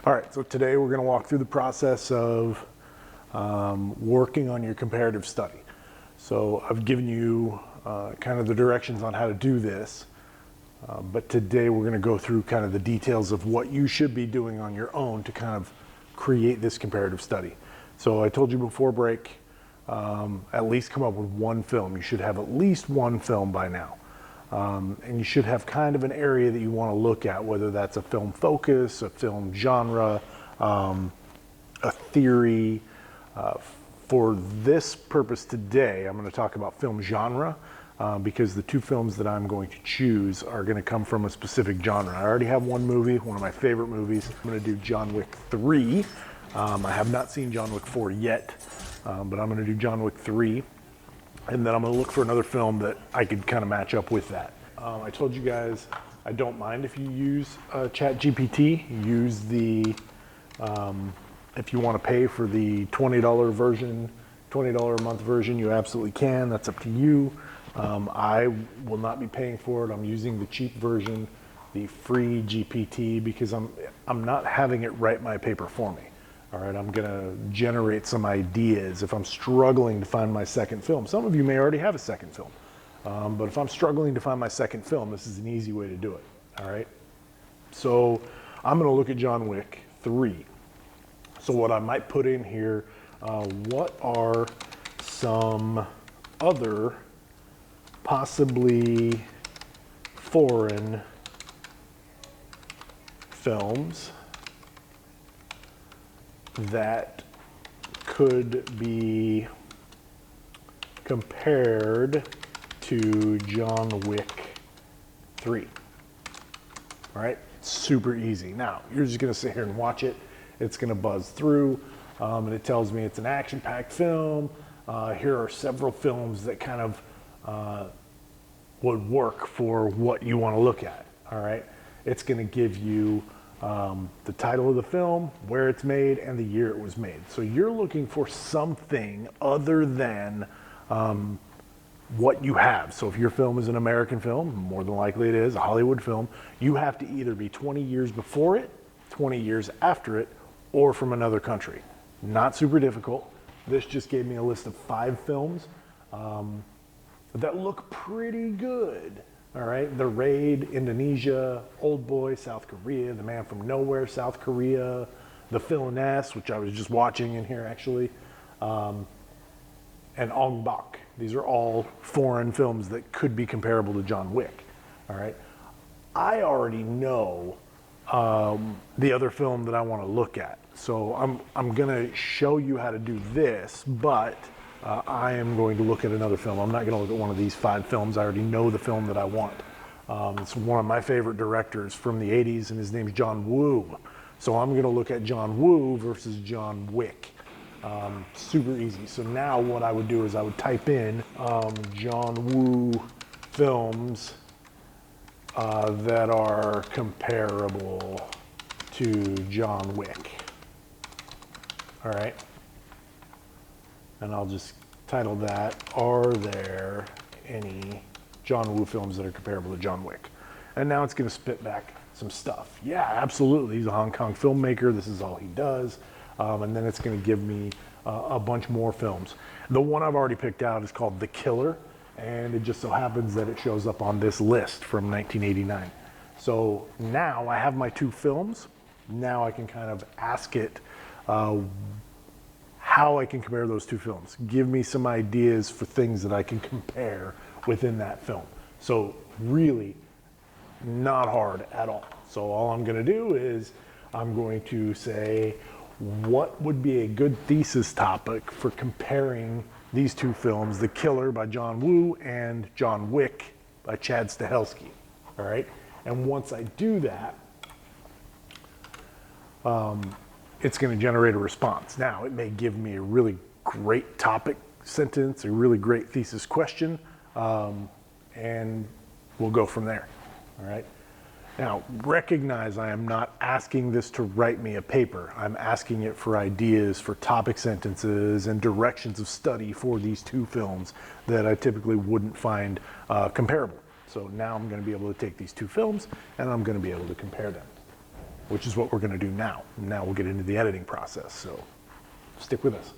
All right, so today we're going to walk through the process of working on your comparative study. So I've given you kind of the directions on how to do this, but today we're going to go through kind of the details of what you should be doing on your own to kind of create this comparative study. So I told you before break, at least come up with one film. You should have at least one film by now. And you should have kind of an area that you want to look at, whether that's a film focus, a film genre, a theory. For this purpose today, I'm going to talk about film genre because the two films that I'm going to choose are going to come from a specific genre. I already have one movie, one of my favorite movies. I'm going to do John Wick 3. I have not seen John Wick 4 yet, but I'm going to do John Wick 3. And then I'm going to look for another film that I could kind of match up with that. I told you guys I don't mind if you use ChatGPT. Use the, if you want to pay for the $20 version, $20 a month version, you absolutely can. That's up to you. I will not be paying for it. I'm using the cheap version, the free GPT, because I'm not having it write my paper for me. All right, I'm gonna generate some ideas if I'm struggling to find my second film. Some of you may already have a second film, but if I'm struggling to find my second film, this is an easy way to do it, all right? So I'm gonna look at John Wick 3. So what I might put in here, what are some other possibly foreign films that could be compared to John Wick 3. All right, super easy. Now, you're just gonna sit here and watch it. It's gonna buzz through, and it tells me it's an action-packed film. Here are several films that kind of would work for what you wanna look at, all right? It's gonna give you the title of the film, where it's made, and the year it was made. So you're looking for something other than what you have. So if your film is an American film, more than likely it is, a Hollywood film, you have to either be 20 years before it, 20 years after it, or from another country. Not super difficult. This just gave me a list of 5 films that look pretty good. All right, The Raid, Indonesia, Old Boy, South Korea, The Man from Nowhere, South Korea, The Villainess, which I was just watching in here actually, and Ong Bak. These are all foreign films that could be comparable to John Wick. All right, I already know the other film that I want to look at, so I'm gonna show you how to do this, but I am going to look at another film. I'm not going to look at one of these 5 films. I already know the film that I want. It's one of my favorite directors from the 80s, and his name's John Woo. So I'm going to look at John Woo versus John Wick. Super easy. So now what I would do is I would type in John Woo films that are comparable to John Wick. All right. And I'll just title that, are there any John Woo films that are comparable to John Wick? And now it's gonna spit back some stuff. Yeah, absolutely, he's a Hong Kong filmmaker, this is all he does. And then it's gonna give me a bunch more films. The one I've already picked out is called The Killer, and it just so happens that it shows up on this list from 1989. So now I have my 2 films. Now I can kind of ask it, how I can compare those 2 films. Give me some ideas for things that I can compare within that film. So really not hard at all. So all I'm gonna do is I'm going to say, what would be a good thesis topic for comparing these 2 films, The Killer by John Woo and John Wick by Chad Stahelski, all right? And once I do that, it's going to generate a response. Now, it may give me a really great topic sentence, a really great thesis question, and we'll go from there, all right? Now, recognize I am not asking this to write me a paper. I'm asking it for ideas for topic sentences and directions of study for these 2 films that I typically wouldn't find comparable. So now I'm going to be able to take these 2 films and I'm going to be able to compare them. which is what we're going to do now. Now we'll get into the editing process, so stick with us.